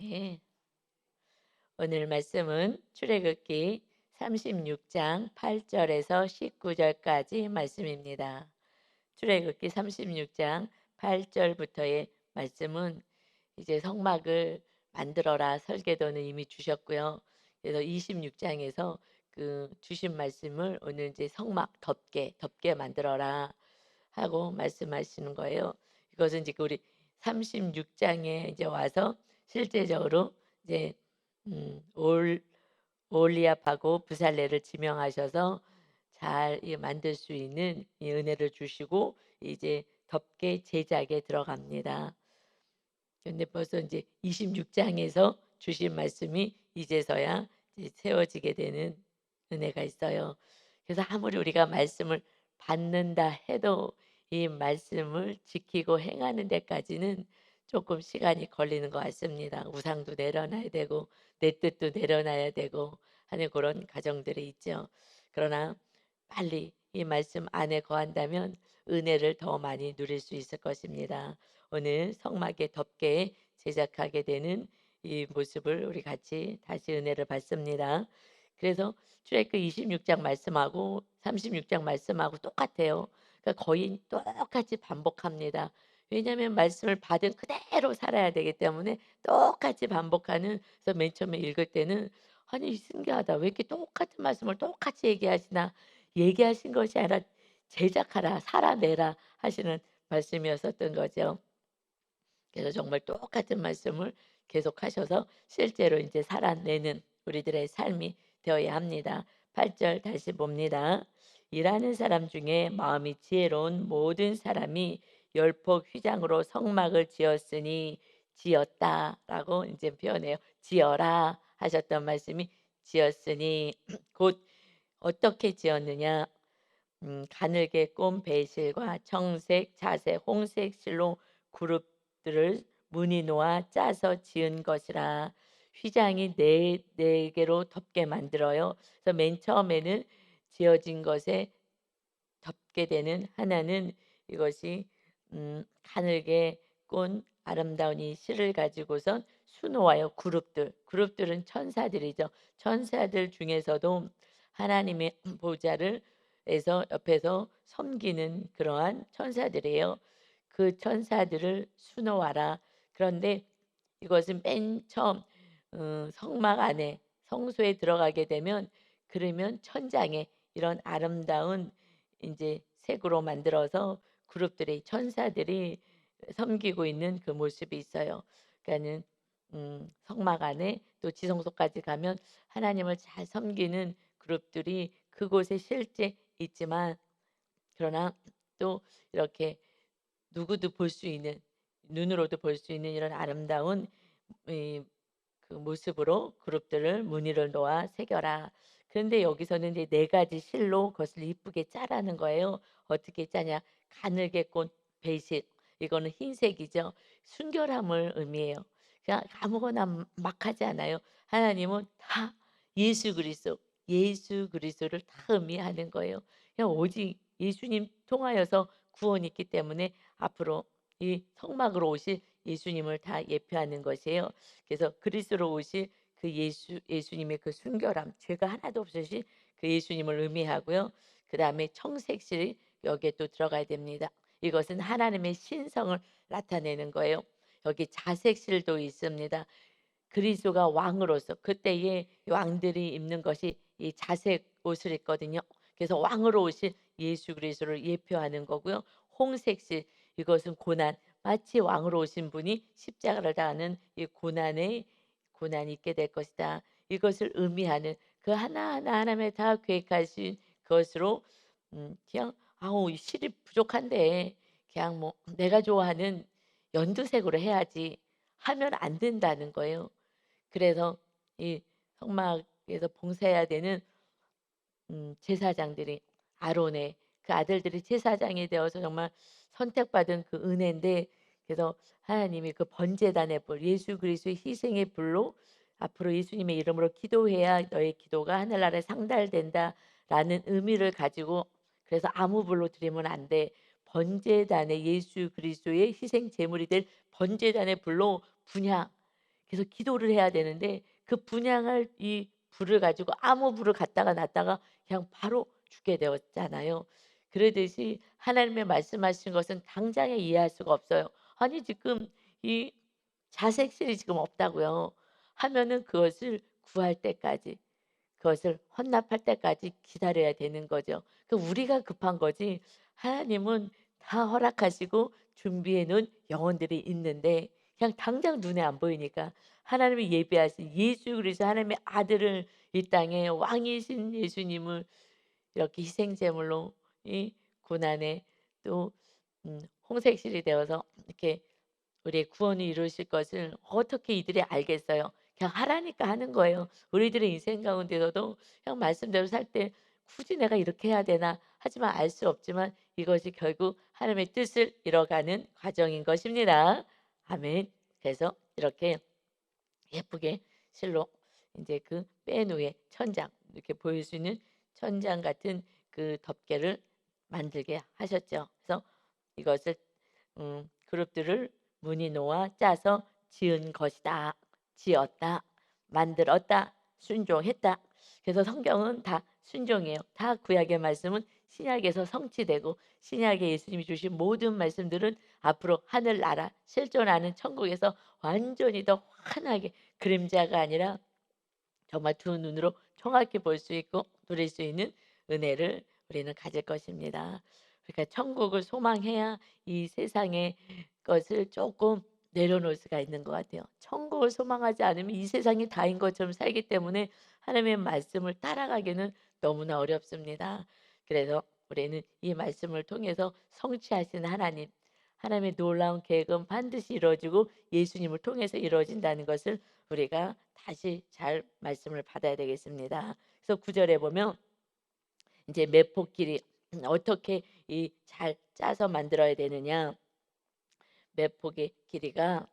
네. 오늘 말씀은 출애굽기 36장 8절에서 19절까지 말씀입니다. 출애굽기 36장 8절부터의 말씀은 이제 성막을 만들어라 설계도는 이미 주셨고요. 그래서 26장에서 그 주신 말씀을 오늘 이제 성막 덮게 만들어라 하고 말씀하시는 거예요. 이것은 이제 우리 36장에 이제 와서 실제적으로 이제 올 올리압하고 부살레를 지명하셔서 잘 만들 수 있는 이 은혜를 주시고 이제 덮개 제작에 들어갑니다. 근데 벌써 이제 26장에서 주신 말씀이 이제서야 이제 세워지게 되는 은혜가 있어요. 그래서 아무리 우리가 말씀을 받는다 해도 이 말씀을 지키고 행하는 데까지는 조금 시간이 걸리는 것 같습니다. 우상도 내려놔야 되고 내 뜻도 내려놔야 되고 하는 그런 가정들이 있죠. 그러나 빨리 이 말씀 안에 거한다면 은혜를 더 많이 누릴 수 있을 것입니다. 오늘 성막의 덮개 제작하게 되는 이 모습을 우리 같이 다시 은혜를 받습니다. 그래서 출애굽기 26장 말씀하고 36장 말씀하고 똑같아요. 그러니까 거의 똑같이 반복합니다. 왜냐하면 말씀을 받은 그대로 살아야 되기 때문에 똑같이 반복하는. 그래서 맨 처음에 읽을 때는 아니 신기하다. 왜 이렇게 똑같은 말씀을 똑같이 얘기하시나. 얘기하신 것이 아니라 제작하라, 살아내라 하시는 말씀이었었던 거죠. 그래서 정말 똑같은 말씀을 계속하셔서 실제로 이제 살아내는 우리들의 삶이 되어야 합니다. 8절 다시 봅니다. 일하는 사람 중에 마음이 지혜로운 모든 사람이 열폭 휘장으로 성막을 지었으니 지었다라고 이제 표현해요. 지어라 하셨던 말씀이 지었으니 곧 어떻게 지었느냐? 가늘게 꼰 배실과 청색, 자색, 홍색 실로 그룹들을 무늬 놓아 짜서 지은 것이라. 휘장이 네 개로 덮게 만들어요. 그래서 맨 처음에는 지어진 것에 덮게 되는 하나는 이것이 가늘게 꼰 아름다운 이 실을 가지고선 수놓아요. 그룹들은 천사들이죠. 천사들 중에서도 하나님의 보좌를 에서 옆에서 섬기는 그러한 천사들이에요. 그 천사들을 수놓아라. 그런데 이것은 맨 처음 성막 안에 성소에 들어가게 되면 그러면 천장에 이런 아름다운 인제 색으로 만들어서 그룹들이 천사들이 섬기고 있는 그 모습이 있어요. 그러니까는 성막 안에 또 지성소까지 가면 하나님을 잘 섬기는 그룹들이 그곳에 실제 있지만 그러나 또 이렇게 누구도 볼 수 있는 눈으로도 볼 수 있는 이런 아름다운 이 그 모습으로 그룹들을 무늬를 놓아 새겨라. 그런데 여기서는 이제 네 가지 실로 그것을 이쁘게 짜라는 거예요. 어떻게 짜냐? 가늘게 꼰 베이직 이거는 흰색이죠. 순결함을 의미해요. 그냥 아무거나 막 하지 않아요. 하나님은 다 예수 그리스도, 예수 그리스도를 다 의미하는 거예요. 그냥 오직 예수님 통하여서 구원이 있기 때문에 앞으로 이 성막으로 오실 예수님을 다 예표하는 것이에요. 그래서 그리스도로 오실 그 예수님의 그 순결함, 죄가 하나도 없으신 그 예수님을 의미하고요. 그다음에 청색실이 여기에 또 들어가야 됩니다. 이것은 하나님의 신성을 나타내는 거예요. 여기 자색실도 있습니다. 그리스도가 왕으로서 그때의 왕들이 입는 것이 이 자색 옷을 입거든요. 그래서 왕으로 오신 예수 그리스도를 예표하는 거고요. 홍색실 이것은 고난 마치 왕으로 오신 분이 십자가를 당하는 이 고난이 있게 될 것이다. 이것을 의미하는 그 하나하나 하나님의 다 계획하신 것으로 그냥 아우 이 실이 부족한데 그냥 뭐 내가 좋아하는 연두색으로 해야지 하면 안 된다는 거예요. 그래서 이 성막에서 봉사해야 되는 제사장들이 아론의 그 아들들이 제사장이 되어서 정말 선택받은 그 은혜인데 그래서 하나님이 그 번제단의 불 예수 그리스도의 희생의 불로 앞으로 예수님의 이름으로 기도해야 너의 기도가 하늘나라에 상달된다라는 의미를 가지고 그래서 아무 불로 드리면 안 돼. 번제단의 예수 그리스도의 희생 제물이 될 번제단의 불로 분향 계속 기도를 해야 되는데 그 분향할 이 불을 가지고 아무 불을 갖다가 놨다가 그냥 바로 죽게 되었잖아요. 그러듯이 하나님의 말씀하신 것은 당장에 이해할 수가 없어요. 아니 지금 이 자색실이 지금 없다고요. 하면은 그것을 구할 때까지 그것을 헌납할 때까지 기다려야 되는 거죠. 그 우리가 급한 거지 하나님은 다 허락하시고 준비해 놓은 영혼들이 있는데 그냥 당장 눈에 안 보이니까 하나님이 예비하신 예수 그리스도 하나님의 아들을 이 땅에 왕이신 예수님을 이렇게 희생 제물로 이 고난에 또 홍색실이 되어서 이렇게 우리의 구원을 이루실 것을 어떻게 이들이 알겠어요. 그냥 하라니까 하는 거예요. 우리들의 인생 가운데서도 그냥 말씀대로 살 때 굳이 내가 이렇게 해야 되나 하지만 알 수 없지만 이것이 결국 하나님의 뜻을 이뤄가는 과정인 것입니다. 아멘. 그래서 이렇게 예쁘게 실로 이제 그 맨 위에 천장 이렇게 보일 수 있는 천장 같은 그 덮개를 만들게 하셨죠. 그래서 이것을 그룹들을 문이 놓아 짜서 지은 것이다. 지었다. 만들었다. 순종했다. 그래서 성경은 다 순종이에요. 다 구약의 말씀은 신약에서 성취되고 신약에 예수님이 주신 모든 말씀들은 앞으로 하늘나라 실존하는 천국에서 완전히 더 환하게 그림자가 아니라 정말 두 눈으로 정확히 볼 수 있고 누릴 수 있는 은혜를 우리는 가질 것입니다. 그러니까 천국을 소망해야 이 세상의 것을 조금 내려놓을 수가 있는 것 같아요. 천국을 소망하지 않으면 이 세상이 다인 것처럼 살기 때문에 하나님의 말씀을 따라가기는 너무나 어렵습니다. 그래서 우리는 이 말씀을 통해서 성취하신 하나님, 하나님의 놀라운 계획은 반드시 이루어지고 예수님을 통해서 이루어진다는 것을 우리가 다시 잘 말씀을 받아야 되겠습니다. 그래서 9절에 보면 이제 매포길이 어떻게 이 잘 짜서 만들어야 되느냐. 매폭의 길이가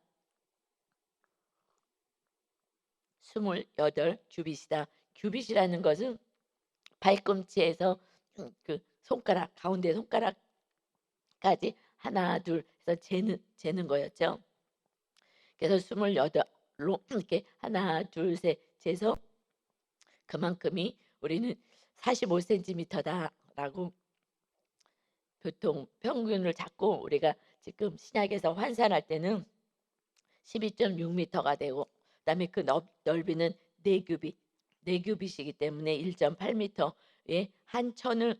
28 규빗이다. 규빗이라는 것은 발꿈치에서 그 손가락 가운데 손가락까지 하나 둘 해서 재는 거였죠. 그래서 28로 이렇게 하나 둘 셋 재서 그만큼이 우리는 45cm다라고 보통 평균을 잡고 우리가 지금 신약에서 환산할 때는 12.6m가 되고 그다음에 그 넓이는 4규빗, 4규빗이기 때문에 1.8m의 한 천을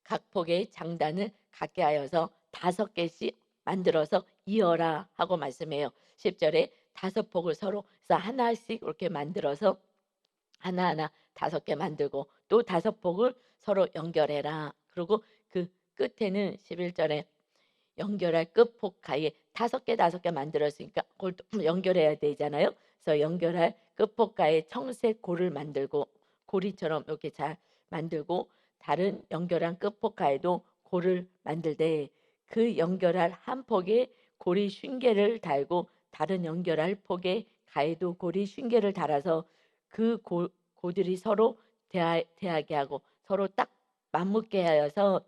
각 폭의 장단을 갖게 하여서 5개씩 만들어서 이어라 하고 말씀해요. 10절에 5폭을 서로 그래서 하나씩 이렇게 만들어서 하나하나 5개 만들고 또 5폭을 서로 연결해라. 그리고 그 끝에는 11절에 연결할 끝폭 가에 5개 만들었으니까 그걸 또 연결해야 되잖아요. 그래서 연결할 끝폭 가에 청색 골을 만들고 고리처럼 이렇게 잘 만들고 다른 연결한 끝폭 가에도 골을 만들되 그 연결할 한 폭에 고리 쉰개를 달고 다른 연결할 폭에 가에도 고리 쉰개를 달아서 그 고들이 서로 대하게 하고 서로 딱 맞붙게 하여서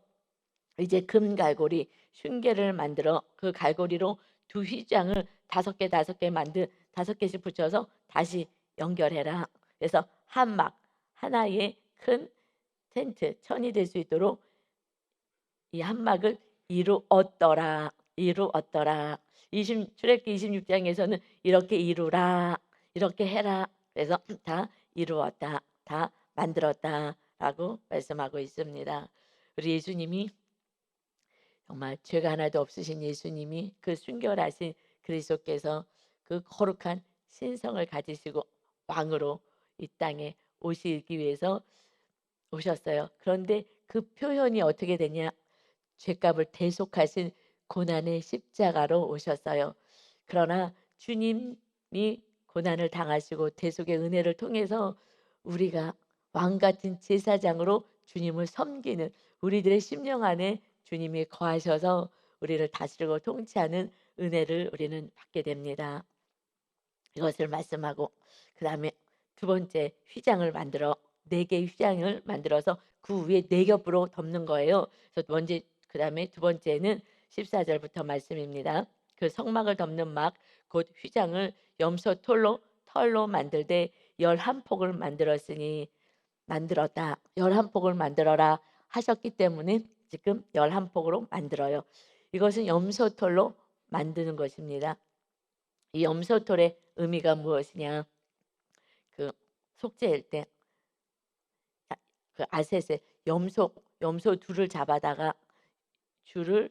이제 금 갈고리 쉰개를 만들어 그 갈고리로 두 휘장을 5개 만들 5개씩 붙여서 다시 연결해라. 그래서 한막 하나의 큰 텐트 천이 될 수 있도록 이 한막을 이루었더라. 이루었더라. 출애굽기 26장에서는 이렇게 이루라. 이렇게 해라. 그래서 다 이루었다. 다 만들었다라고 말씀하고 있습니다. 우리 예수님이 정말 죄가 하나도 없으신 예수님이 그 순결하신 그리스도께서 그 거룩한 신성을 가지시고 왕으로 이 땅에 오시기 위해서 오셨어요. 그런데 그 표현이 어떻게 되냐? 죄값을 대속하신 고난의 십자가로 오셨어요. 그러나 주님이 고난을 당하시고 대속의 은혜를 통해서 우리가 왕 같은 제사장으로 주님을 섬기는 우리들의 심령 안에 주님이 거하셔서 우리를 다스리고 통치하는 은혜를 우리는 받게 됩니다. 이것을 말씀하고 그다음에 두 번째 휘장을 만들어 4개의 휘장을 만들어서 그 위에 4겹으로 덮는 거예요. 그래서 먼저 그다음에 두 번째는 14절부터 말씀입니다. 그 성막을 덮는 막 곧 휘장을 염소 털로 만들되 11폭을 만들었다. 11폭을 만들어라 하셨기 때문에 지금 11폭으로 만들어요. 이것은 염소 털로 만드는 것입니다. 이 염소 털의 의미가 무엇이냐? 그 속죄일 때 그 아셋의 염소 둘을 잡아다가 줄을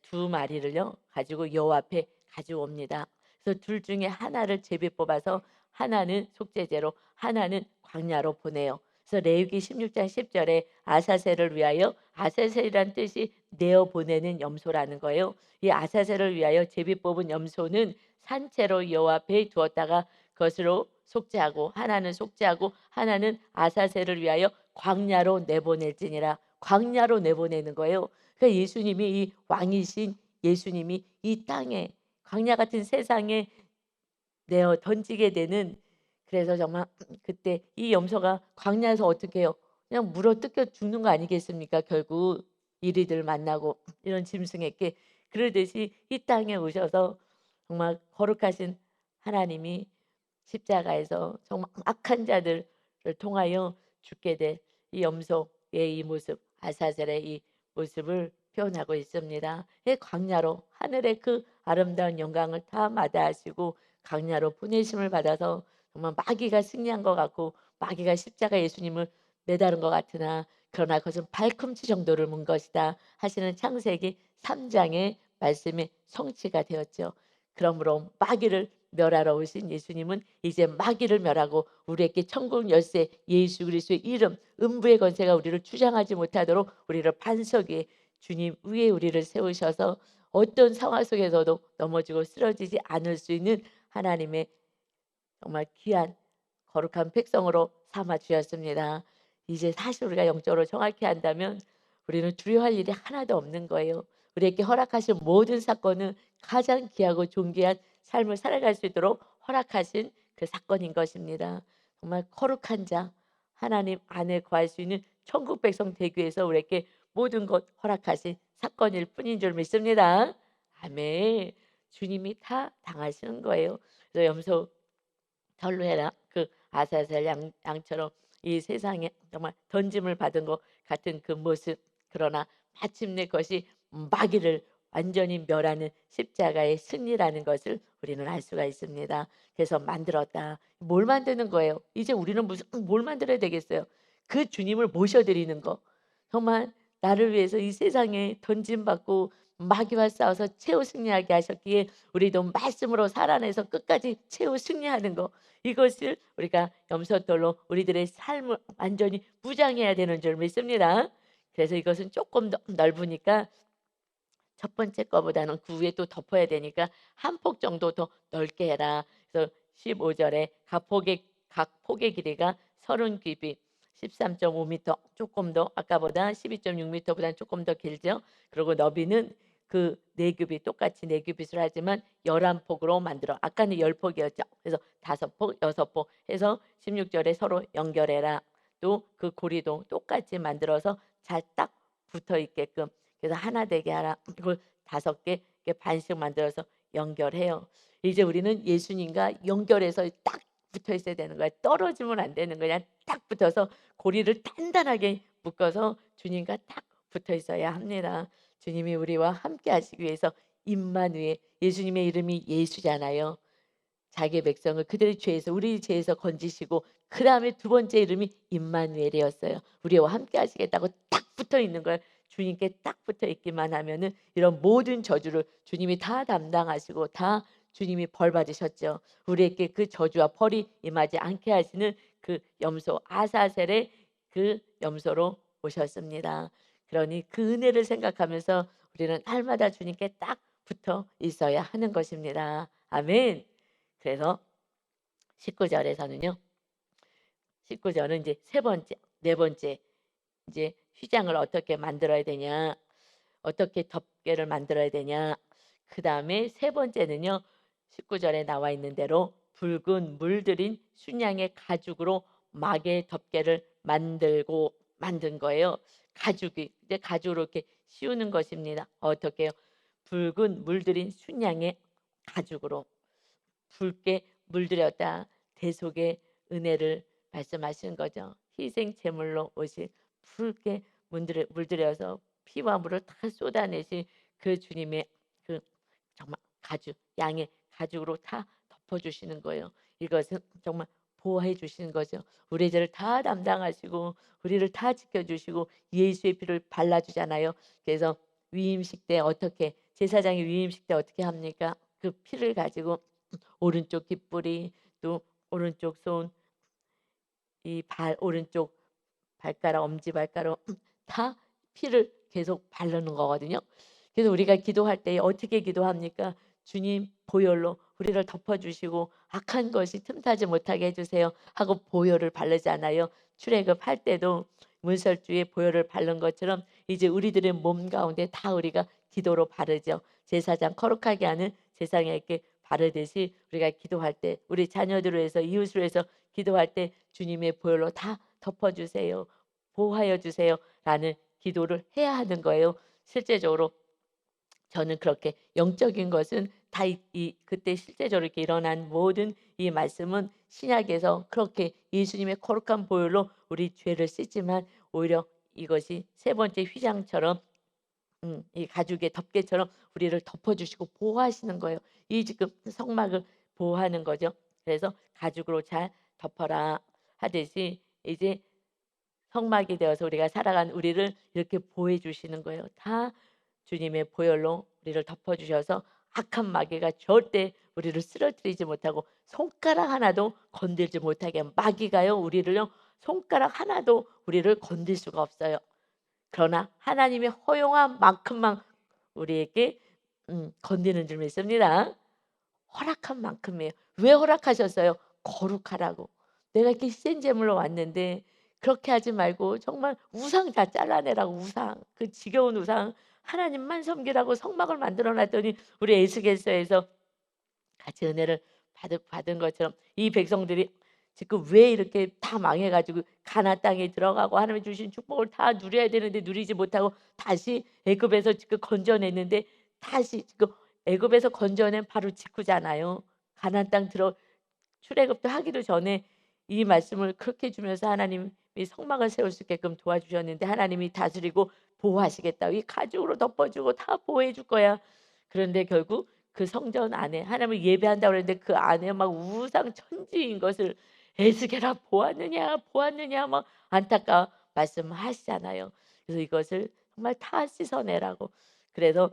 두 마리를요 가지고 여호와 앞에 가져옵니다. 그래서 둘 중에 하나를 제비 뽑아서 하나는 속죄제로 하나는 광야로 보내요. 그래서 레위기 16장 10절에 아사셀을 위하여, 아사셀이란 뜻이 내어 보내는 염소라는 거예요. 이 아사셀을 위하여 제비 뽑은 염소는 산채로 여호와 앞에 두었다가 그것으로 속죄하고, 하나는 속죄하고 하나는 아사셀을 위하여 광야로 내보낼지니라. 광야로 내보내는 거예요. 그러니까 예수님이, 이 왕이신 예수님이 이 땅에, 광야 같은 세상에 내어 던지게 되는, 그래서 정말 그때 이 염소가 광야에서 어떻게 해요? 그냥 물어 뜯겨 죽는 거 아니겠습니까? 결국 이리들 만나고 이런 짐승에게. 그러듯이 이 땅에 오셔서 정말 거룩하신 하나님이 십자가에서 정말 악한 자들을 통하여 죽게 될 이 염소의 이 모습, 아사젤의 이 모습을 표현하고 있습니다. 이 광야로 하늘의 그 아름다운 영광을 다 마다하시고 광야로 보내심을 받아서 정말 마귀가 승리한 것 같고 마귀가 십자가 예수님을 매다른 것 같으나, 그러나 그것은 발꿈치 정도를 문 것이다 하시는 창세기 3장의 말씀이 성취가 되었죠. 그러므로 마귀를 멸하러 오신 예수님은 이제 마귀를 멸하고 우리에게 천국 열쇠 예수 그리스도의 이름, 음부의 권세가 우리를 주장하지 못하도록 우리를 반석 위에, 주님 위에 우리를 세우셔서 어떤 상황 속에서도 넘어지고 쓰러지지 않을 수 있는 하나님의 정말 귀한 거룩한 백성으로 삼아 주셨습니다. 이제 사실 우리가 영적으로 정확히 한다면 우리는 두려워할 일이 하나도 없는 거예요. 우리에게 허락하신 모든 사건은 가장 귀하고 존귀한 삶을 살아갈 수 있도록 허락하신 그 사건인 것입니다. 정말 거룩한 자, 하나님 안에 거할 수 있는 천국 백성 되기 위해서 우리에게 모든 것 허락하신 사건일 뿐인 줄 믿습니다. 아멘. 주님이 다 당하시는 거예요. 그래서 염소 털로 해라. 그 아사셀 양처럼 이 세상에 정말 던짐을 받은 것 같은 그 모습. 그러나 마침내 그것이 마귀를 완전히 멸하는 십자가의 승리라는 것을 우리는 알 수가 있습니다. 그래서 만들었다. 뭘 만드는 거예요? 이제 우리는 무슨 뭘 만들어야 되겠어요? 그 주님을 모셔드리는 거. 정말 나를 위해서 이 세상에 던짐받고 마귀와 싸워서 최후 승리하게 하셨기에 우리도 말씀으로 살아내서 끝까지 최후 승리하는 거, 이것을 우리가 염소털로 우리들의 삶을 완전히 무장해야 되는 줄 믿습니다. 그래서 이것은 조금 더 넓으니까 첫 번째 거보다는 그 위에 또 덮어야 되니까 한 폭 정도 더 넓게 해라. 그래서 15절에 각 폭의 길이가 30규빗 13.5m, 조금 더 아까보다 12.6m보다는 조금 더 길죠. 그리고 너비는 그 4규빗, 똑같이 4규빗을 하지만 11폭으로 만들어. 아까는 10폭이었죠. 그래서 5폭, 6폭 해서 16절에 서로 연결해라. 또 그 고리도 똑같이 만들어서 잘 딱 붙어 있게끔, 그래서 하나 되게 하라. 그걸 5개 이렇게 반씩 만들어서 연결해요. 이제 우리는 예수님과 연결해서 딱 붙어 있어야 되는 거야. 떨어지면 안 되는 거야. 딱 붙어서 고리를 단단하게 묶어서 주님과 딱 붙어 있어야 합니다. 주님이 우리와 함께 하시기 위해서 임마누엘, 예수님의 이름이 예수잖아요. 자기의 백성을 그들의 죄에서, 우리 죄에서 건지시고 그 다음에 두 번째 이름이 임마누엘이었어요. 우리와 함께 하시겠다고 딱 붙어 있는 거예요. 주님께 딱 붙어 있기만 하면은 이런 모든 저주를 주님이 다 담당하시고 다 주님이 벌 받으셨죠. 우리에게 그 저주와 벌이 임하지 않게 하시는 그 염소 아사셀의 그 염소로 오셨습니다. 그러니 그 은혜를 생각하면서 우리는 날마다 주님께 딱 붙어 있어야 하는 것입니다. 아멘. 그래서 19절에서는요. 19절은 이제 세 번째, 네 번째, 이제 휘장을 어떻게 만들어야 되냐, 어떻게 덮개를 만들어야 되냐. 그 다음에 세 번째는요. 19절에 나와 있는 대로 붉은 물들인 순양의 가죽으로 막의 덮개를 만든 거예요. 가죽이 이제 가죽으로 이렇게 씌우는 것입니다. 어떻게요? 붉은 물들인 순양의 가죽으로 붉게 물들였다. 대속의 은혜를 말씀하시는 거죠. 희생 제물로 오신 붉게 물들여서 피와 물을 다 쏟아내신 그 주님의 그 정말 가죽, 양의 가죽으로 다 덮어주시는 거예요. 이것은 정말 보호해 주시는 거죠. 우리 죄를 다 담당하시고 우리를 다 지켜주시고 예수의 피를 발라주잖아요. 그래서 위임식 때 어떻게 제사장이 위임식 때 어떻게 합니까? 그 피를 가지고 오른쪽 깃뿌리 또 오른쪽 손 이 발 오른쪽 발가락 엄지발가락 다 피를 계속 바르는 거거든요. 그래서 우리가 기도할 때 어떻게 기도합니까? 주님 보혈로 우리를 덮어주시고 악한 것이 틈타지 못하게 해주세요 하고 보혈을 바르잖아요. 출애굽할 때도 문설주에 보혈을 바른 것처럼 이제 우리들의 몸 가운데 다 우리가 기도로 바르죠. 제사장 거룩하게 하는 제사장에게 바르듯이 우리가 기도할 때 우리 자녀들을 위해서 이웃을 위해서 기도할 때 주님의 보혈로 다 덮어주세요. 보호하여 주세요. 라는 기도를 해야 하는 거예요. 실제적으로 저는 그렇게 영적인 것은 다 그때 실제적으로 이렇게 일어난 모든 이 말씀은 신약에서 그렇게 예수님의 거룩한 보혈로 우리 죄를 씻지만 오히려 이것이 세 번째 휘장처럼 이 가죽의 덮개처럼 우리를 덮어주시고 보호하시는 거예요. 이 지금 성막을 보호하는 거죠. 그래서 가죽으로 잘 덮어라 하듯이 이제 성막이 되어서 우리가 살아간 우리를 이렇게 보호해 주시는 거예요. 다 주님의 보혈로 우리를 덮어 주셔서 악한 마귀가 절대 우리를 쓰러뜨리지 못하고 손가락 하나도 건들지 못하게 마귀가요 우리를요 손가락 하나도 우리를 건들 수가 없어요. 그러나 하나님의 허용한 만큼만 우리에게 건드는 줄 믿습니다. 허락한 만큼이에요. 왜 허락하셨어요? 거룩하라고. 내가 이렇게 희생 제물로 왔는데 그렇게 하지 말고 정말 우상 다 잘라내라고 우상. 그 지겨운 우상 하나님만 섬기라고 성막을 만들어 놨더니 우리 에스겔서에서 같이 은혜를 받은 것처럼 이 백성들이 지금 왜 이렇게 다 망해 가지고 가나안 땅에 들어가고 하나님이 주신 축복을 다 누려야 되는데 누리지 못하고 다시 애굽에서 지금 건져냈는데 다시 지금 애굽에서 건져낸 바로 직후잖아요. 가나안 땅 출애굽도 하기도 전에 이 말씀을 그렇게 주면서 하나님이 성막을 세울 수 있게끔 도와주셨는데 하나님이 다스리고 보호하시겠다. 이 가죽으로 덮어주고 다 보호해 줄 거야. 그런데 결국 그 성전 안에 하나님을 예배한다고 그랬는데 그 안에 막 우상 천지인 것을 에스겔아 보았느냐 보았느냐 막 안타까워 말씀하시잖아요. 그래서 이것을 정말 다 씻어내라고 그래서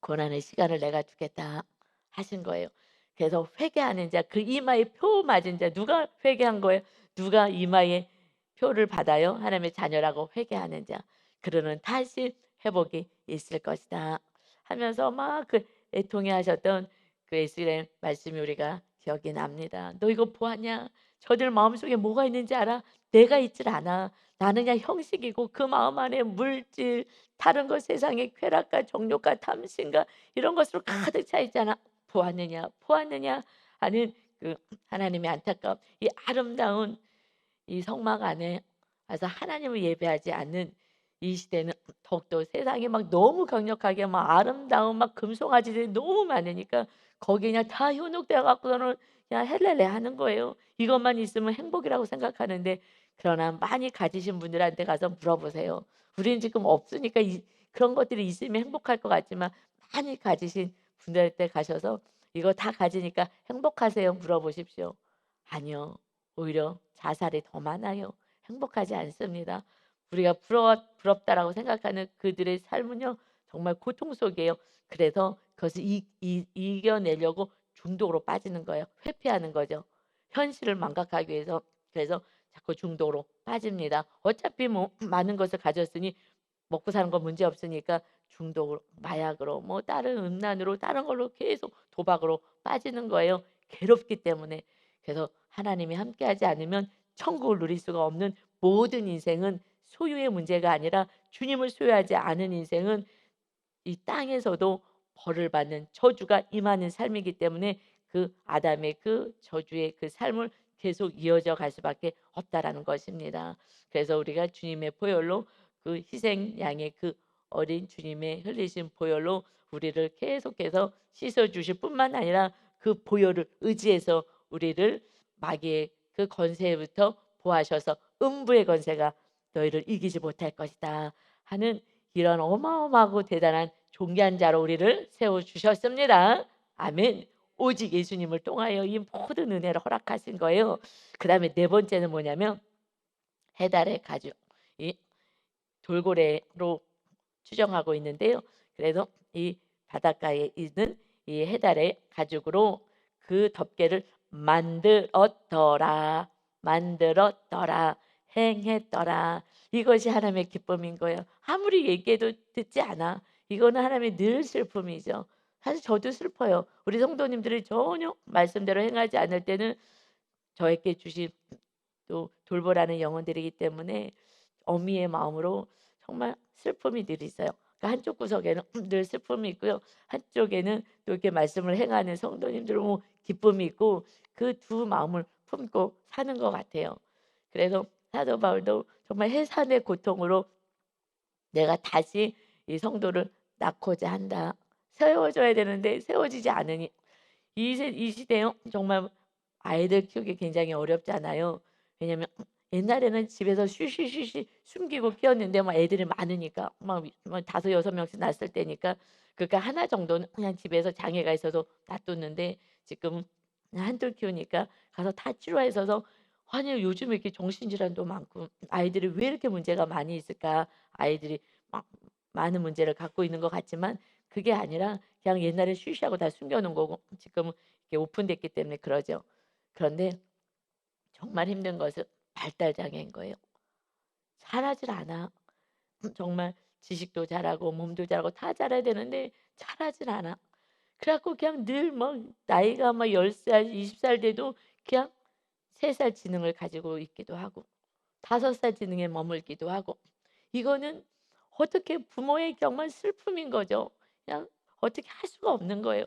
고난의 시간을 내가 주겠다 하신 거예요. 그래서 회개하는 자, 그 이마에 표 맞은 자 누가 회개한 거예요? 누가 이마에 표를 받아요? 하나님의 자녀라고 회개하는 자. 그러는 다시 회복이 있을 것이다 하면서 막 그 애통해 하셨던 그 예수의 말씀이 우리가 기억이 납니다. 너 이거 보았냐? 저들 마음속에 뭐가 있는지 알아? 내가 있질 않아. 나는 그냥 형식이고 그 마음 안에 물질, 다른 것 세상의 쾌락과 정욕과 탐심과 이런 것으로 가득 차 있잖아. 보았느냐? 보았느냐? 하는 그 하나님의 안타까움. 이 아름다운 이 성막 안에 와서 하나님을 예배하지 않는 이 시대는 더욱더 세상이 막 너무 강력하게 막 아름다운 막 금송아지들이 너무 많으니까 거기 그냥 다 현혹되어 갖고서는 그냥 헬렐레 하는 거예요. 이것만 있으면 행복이라고 생각하는데 그러나 많이 가지신 분들한테 가서 물어보세요. 우리는 지금 없으니까 그런 것들이 있으면 행복할 것 같지만 많이 가지신 분들한테 가셔서 이거 다 가지니까 행복하세요? 물어보십시오. 아니요. 오히려 자살이 더 많아요. 행복하지 않습니다. 우리가 부럽다라고 생각하는 그들의 삶은요. 정말 고통 속이에요. 그래서 그것을 이겨내려고 중독으로 빠지는 거예요. 회피하는 거죠. 현실을 망각하기 위해서. 그래서 자꾸 중독으로 빠집니다. 어차피 뭐 많은 것을 가졌으니 먹고 사는 건 문제 없으니까 중독으로 마약으로 뭐 다른 음란으로 다른 걸로 계속 도박으로 빠지는 거예요. 괴롭기 때문에. 그래서 하나님이 함께하지 않으면 천국을 누릴 수가 없는 모든 인생은 소유의 문제가 아니라 주님을 소유하지 않은 인생은 이 땅에서도 벌을 받는 저주가 임하는 삶이기 때문에 그 아담의 그 저주의 그 삶을 계속 이어져 갈 수밖에 없다라는 것입니다. 그래서 우리가 주님의 보혈로 그 희생 양의 그 어린 주님의 흘리신 보혈로 우리를 계속해서 씻어 주실 뿐만 아니라 그 보혈을 의지해서 우리를 마귀의 그 권세부터 보하셔서 음부의 권세가 너희를 이기지 못할 것이다 하는 이런 어마어마하고 대단한 존귀한 자로 우리를 세워 주셨습니다. 아멘. 오직 예수님을 통하여 이 모든 은혜를 허락하신 거예요. 그다음에 네 번째는 뭐냐면 해달의 가죽, 이 돌고래로 추정하고 있는데요. 그래서 이 바닷가에 있는 이 해달의 가죽으로 그 덮개를 만들었더라, 만들었더라, 행했더라. 이것이 하나님의 기쁨인 거예요. 아무리 얘기해도 듣지 않아. 이거는 하나님의 늘 슬픔이죠. 사실 저도 슬퍼요. 우리 성도님들이 전혀 말씀대로 행하지 않을 때는 저에게 주신 또 돌보라는 영혼들이기 때문에 어미의 마음으로 정말 슬픔이 늘 있어요. 그러니까 한쪽 구석에는 늘 슬픔이 있고요. 한쪽에는 또 이렇게 말씀을 행하는 성도님들 뭐 기쁨이 있고 그 두 마음을 품고 사는 것 같아요. 그래서 사도 바울도 정말 해산의 고통으로 내가 다시 이 성도를 낳고자 한다. 세워줘야 되는데 세워지지 않으니 이 시대요 정말 아이들 키우기 굉장히 어렵잖아요. 왜냐면 옛날에는 집에서 쉬쉬쉬쉬 숨기고 키웠는데 막 애들이 많으니까 막 다섯 여섯 명씩 낳았을 때니까 그러니까 하나 정도는 그냥 집에서 장애가 있어서 놔뒀는데 지금은 한둘 키우니까 가서 다 치료해 있어서 아니 요즘에 이렇게 정신질환도 많고 아이들이 왜 이렇게 문제가 많이 있을까? 아이들이 막 많은 문제를 갖고 있는 것 같지만 그게 아니라 그냥 옛날에 쉬쉬하고 다 숨겨 놓은 거고 지금은 이게 오픈됐기 때문에 그러죠. 그런데 정말 힘든 것은 발달 장애인 거예요. 자라질 않아. 정말 지식도 잘하고 몸도 잘하고 다 잘해야 되는데 자라질 않아. 그래 갖고 그냥 늘 막 나이가 막 10살 20살 돼도 그냥 3살 지능을 가지고 있기도 하고 5살 지능에 머물기도 하고 이거는 어떻게 부모의 정말 슬픔인 거죠. 그냥 어떻게 할 수가 없는 거예요.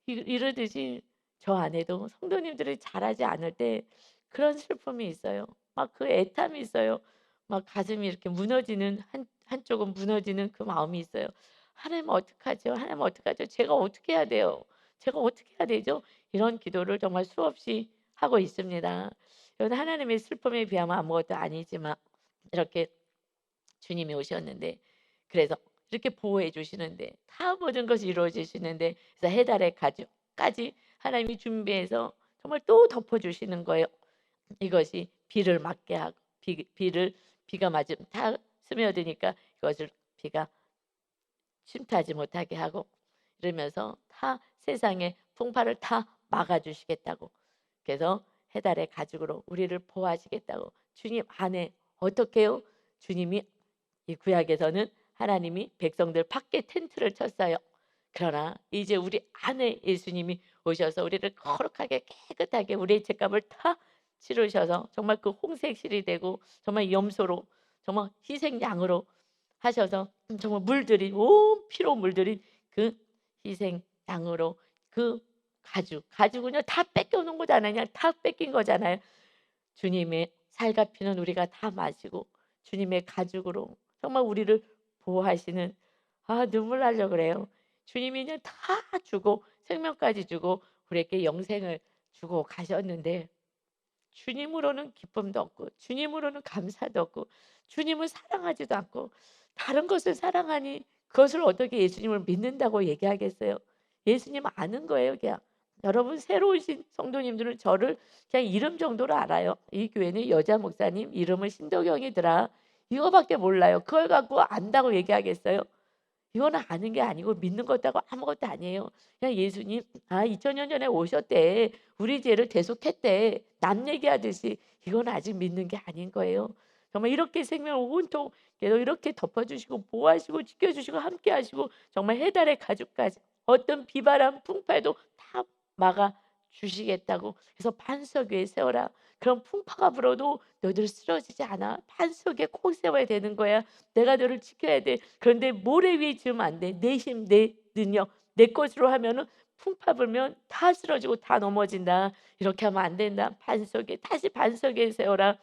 이러듯이 저 안에도 성도님들이 잘하지 않을 때 그런 슬픔이 있어요. 막 그 애탐이 있어요. 막 가슴이 이렇게 무너지는 한쪽은 무너지는 그 마음이 있어요. '하나님 어떡하죠? 하나님 어떡하죠? 제가 어떻게 해야 돼요? 제가 어떻게 해야 되죠?' 이런 기도를 정말 수없이 하고 있습니다. 이건 하나님의 슬픔에 비하면 아무것도 아니지만 이렇게 주님이 오셨는데 그래서 이렇게 보호해 주시는데 다 모든 것이 이루어지시는데 그래서 해달의 가죽까지 하나님이 준비해서 정말 또 덮어 주시는 거예요. 이것이 비를 맞게 하고 비를 비가 맞으면 다 스며드니까 이것을 비가 침투하지 못하게 하고 이러면서 다 세상의 풍파를 다 막아 주시겠다고. 그래서 해달의 가죽으로 우리를 보호하시겠다고. 주님 안에 어떻게 해요? 주님이 이 구약에서는 하나님이 백성들 밖에 텐트를 쳤어요. 그러나 이제 우리 안에 예수님이 오셔서 우리를 거룩하게 깨끗하게 우리의 죄값을 다 치르셔서 정말 그 홍색실이 되고 정말 염소로 정말 희생양으로 하셔서 정말 물들인 온 피로 물들인 그 희생양으로 그 가죽은요 다 뺏겨 놓은 거잖아요. 그냥 다 뺏긴 거잖아요. 주님의 살과 피는 우리가 다 마시고 주님의 가죽으로 정말 우리를 보호하시는 눈물 나려 그래요. 주님이 그냥 다 주고 생명까지 주고 우리에게 영생을 주고 가셨는데 주님으로는 기쁨도 없고 주님으로는 감사도 없고 주님을 사랑하지도 않고 다른 것을 사랑하니 그것을 어떻게 예수님을 믿는다고 얘기하겠어요? 예수님 아는 거예요, 그냥. 여러분 새로 오신 성도님들은 저를 그냥 이름 정도로 알아요. 이 교회는 여자 목사님 이름은 신도경이더라. 이거밖에 몰라요. 그걸 갖고 안다고 얘기하겠어요? 이거는 아는 게 아니고 믿는 것도 하고 아무것도 아니에요. 그냥 예수님 2000년 전에 오셨대. 우리 죄를 대속했대. 남 얘기하듯이 이건 아직 믿는 게 아닌 거예요. 정말 이렇게 생명을 온통 계속 이렇게 덮어주시고 보호하시고 지켜주시고 함께하시고 정말 해달의 가죽까지 어떤 비바람 풍파에도 다 막아 주시겠다고. 그래서 반석 위에 세워라. 그런 풍파가 불어도 너희들 쓰러지지 않아. 반석 위에 꼭 세워야 되는 거야. 내가 너를 지켜야 돼. 그런데 모래 위에 지으면 안 돼. 내 힘, 내 능력, 내 것으로 하면은 풍파 불면 다 쓰러지고 다 넘어진다. 이렇게 하면 안 된다. 반석 에 다시 반석 에 세워라.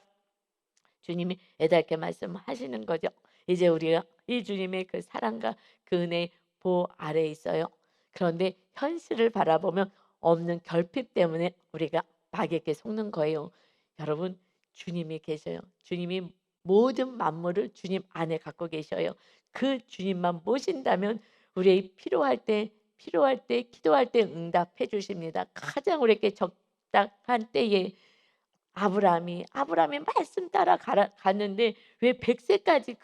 주님이 애달게 말씀하시는 거죠. 이제 우리가 이 주님의 그 사랑과 그 은혜 보호 아래에 있어요. 그런데 현실을 바라보면 없는 결핍 때문에 우리가 마귀에게 속는 거예요. 여러분, 주님이 계셔요. 주님이 모든 만물을 주님 안에 갖고 계셔요. 그 주님만 모신다면 우리의 필요할 때 기도할 때 응답해 주십니다. 가장 우리에게 적당한 때에 아브라함이 말씀 따라 갔는데 왜 100세까지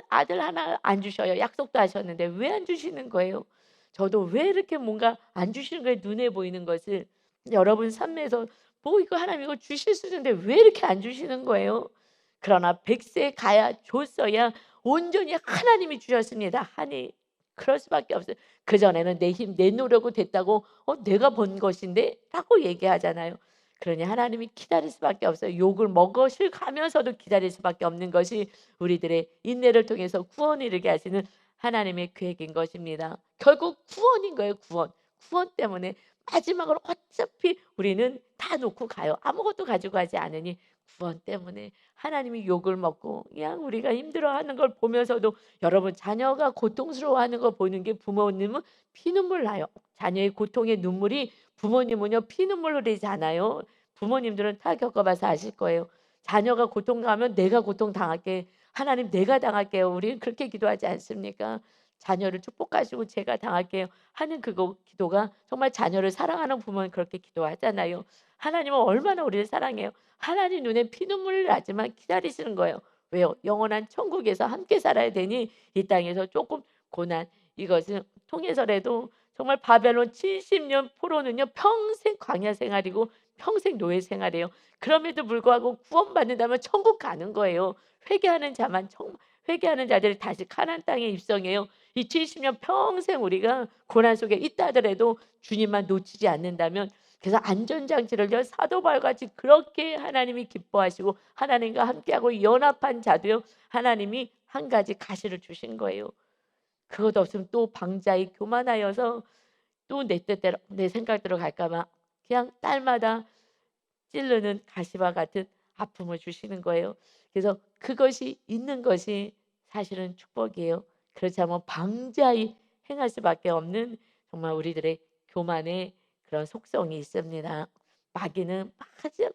아들 하나 안 주셔요? 약속도 하셨는데 왜 안 주시는 거예요? 저도 왜 이렇게 뭔가 안 주시는 거예요? 눈에 보이는 것을 여러분 삶에서 뭐 이거 하나님 이거 주실 수 있는데 왜 이렇게 안 주시는 거예요? 그러나 100세 가야 줬어야 온전히 하나님이 주셨습니다. 하니 그럴 수밖에 없어요. 그전에는 내 힘, 내 노력으로 됐다고 내가 번 것인데 라고 얘기하잖아요. 그러니 하나님이 기다릴 수밖에 없어요. 욕을 먹으실 가면서도 기다릴 수밖에 없는 것이 우리들의 인내를 통해서 구원을 이루게 하시는 하나님의 계획인 것입니다. 결국 구원인 거예요. 구원 때문에 마지막으로 어차피 우리는 다 놓고 가요. 아무것도 가지고 가지 않으니 구원 때문에 하나님이 욕을 먹고 그냥 우리가 힘들어하는 걸 보면서도 여러분 자녀가 고통스러워하는 거 보는 게 부모님은 피눈물 나요. 자녀의 고통의 눈물이 부모님은요 피눈물 흘리지 않아요. 부모님들은 다 겪어봐서 아실 거예요. 자녀가 고통당하면 내가 고통당할게. 하나님 내가 당할게요. 우리는 그렇게 기도하지 않습니까? 자녀를 축복하시고 제가 당할게요 하는 그거 기도가 정말 자녀를 사랑하는 부모는 그렇게 기도하잖아요. 하나님은 얼마나 우리를 사랑해요. 하나님 눈에 피눈물을 나지만 기다리시는 거예요. 왜요? 영원한 천국에서 함께 살아야 되니 이 땅에서 조금 고난 이것은 통해서라도 정말 바벨론 70년 포로는요 평생 광야 생활이고 평생 노예 생활이에요. 그럼에도 불구하고 구원받는다면 천국 가는 거예요. 회개하는 자들이 다시 가나안 땅에 입성해요. 이 70년 평생 우리가 고난 속에 있다 하더라도 주님만 놓치지 않는다면 그래서 안전장치를요 사도 바울같이 그렇게 하나님이 기뻐하시고 하나님과 함께하고 연합한 자도요 하나님이 한 가지 가시를 주신 거예요. 그것 없으면 또 방자히 교만하여서 또 내 뜻대로 내 생각대로 갈까 봐 그냥 딸마다 찌르는 가시와 같은 아픔을 주시는 거예요. 그래서 그것이 있는 것이 사실은 축복이에요. 그렇지 않으면 방자히 행할 수밖에 없는 정말 우리들의 교만의 그런 속성이 있습니다. 마귀는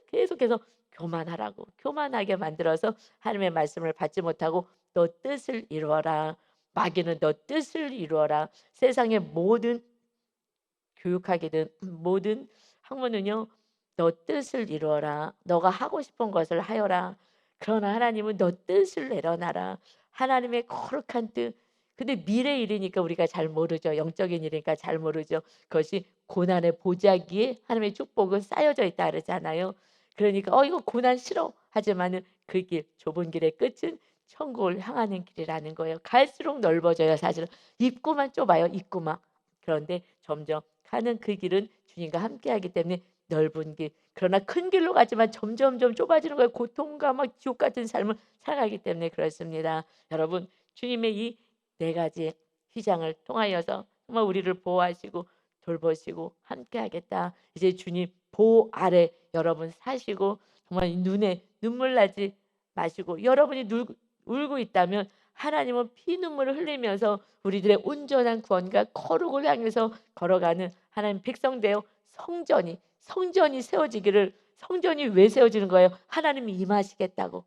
계속해서 교만하라고 교만하게 만들어서 하나님의 말씀을 받지 못하고 너 뜻을 이루어라. 마귀는 너 뜻을 이루어라. 세상의 모든 교육하기든 모든 학문은요. 너 뜻을 이루어라. 너가 하고 싶은 것을 하여라. 그러나 하나님은 너 뜻을 내려놔라. 하나님의 거룩한 뜻. 근데 미래 일이니까 우리가 잘 모르죠. 영적인 일이니까 잘 모르죠. 그것이 고난의 보자기에 하나님의 축복은 쌓여져 있다 그러잖아요. 그러니까 이거 고난 싫어. 하지만은 그 길, 좁은 길의 끝은 천국을 향하는 길이라는 거예요. 갈수록 넓어져요. 사실은 입구만 좁아요. 입구만. 그런데 점점 가는 그 길은 주님과 함께하기 때문에 넓은 길. 그러나 큰 길로 가지만 점점점 좁아지는 거예요. 고통과 막 지옥 같은 삶을 살아가기 때문에 그렇습니다. 여러분, 주님의 이 네 가지 휘장을 통하여서 정말 우리를 보호하시고 돌보시고 함께하겠다. 이제 주님 보호 아래 여러분 사시고 정말 눈에 눈물 나지 마시고 여러분이 울고 있다면 하나님은 피눈물을 흘리면서 우리들의 온전한 구원과 거룩을 향해서 걸어가는 하나님 백성 되어 성전이 세워지기를. 성전이 왜 세워지는 거예요? 하나님이 임하시겠다고.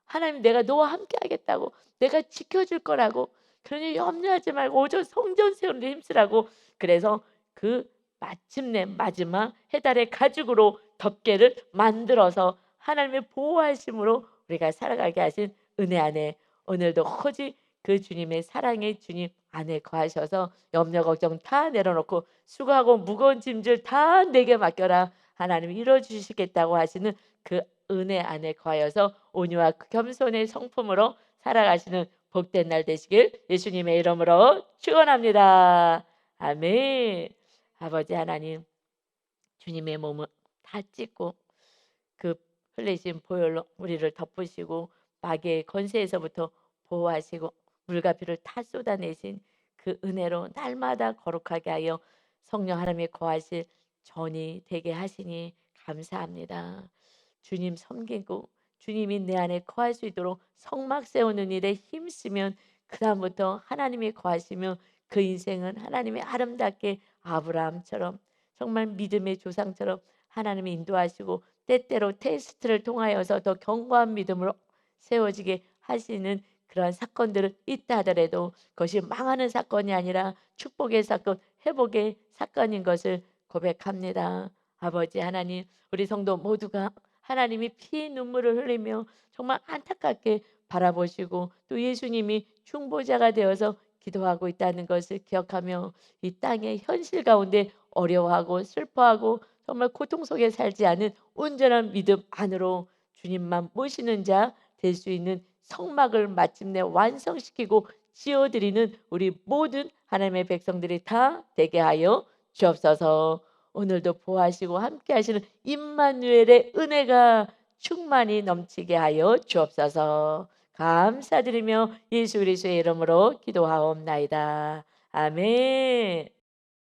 하나님 내가 너와 함께 하겠다고. 내가 지켜줄 거라고. 그러니 염려하지 말고 오직 성전 세우는 데 힘쓰라고. 그래서 그 마침내 마지막 해달의 가죽으로 덮개를 만들어서 하나님의 보호하심으로 우리가 살아가게 하신 은혜 안에 오늘도 오직 그 주님의 사랑의 주님 안에 거하셔서 염려 걱정 다 내려놓고 수고하고 무거운 짐들 다 내게 맡겨라. 하나님이 이루어 주시겠다고 하시는 그 은혜 안에 거하여서 온유와 겸손의 성품으로 살아가시는 복된 날 되시길 예수님의 이름으로 축원합니다. 아멘. 아버지 하나님, 주님의 몸을 다 찢고 그 흘리신 보혈로 우리를 덮으시고 마귀의 권세에서부터 보호하시고 물과 피를 다 쏟아내신 그 은혜로 날마다 거룩하게 하여 성령 하나님의 거하실 전이 되게 하시니 감사합니다. 주님 섬기고 주님이 내 안에 거할 수 있도록 성막 세우는 일에 힘쓰면 그다음부터 하나님이 거하시며 그 인생은 하나님의 아름답게 아브라함처럼 정말 믿음의 조상처럼 하나님이 인도하시고 때때로 테스트를 통하여서 더 견고한 믿음으로 세워지게 하시는 그러한 사건들은 있다 하더라도 그것이 망하는 사건이 아니라 축복의 사건, 회복의 사건인 것을 고백합니다. 아버지 하나님, 우리 성도 모두가 하나님이 피 눈물을 흘리며 정말 안타깝게 바라보시고 또 예수님이 중보자가 되어서 기도하고 있다는 것을 기억하며 이 땅의 현실 가운데 어려워하고 슬퍼하고 정말 고통 속에 살지 않은 온전한 믿음 안으로 주님만 모시는 자 될 수 있는 성막을 마침내 완성시키고 지어드리는 우리 모든 하나님의 백성들이 다 되게 하여 주옵소서. 오늘도 보호하시고 함께 하시는 임마누엘의 은혜가 충만히 넘치게 하여 주옵소서. 감사드리며 예수 그리스도의 이름으로 기도하옵나이다. 아멘.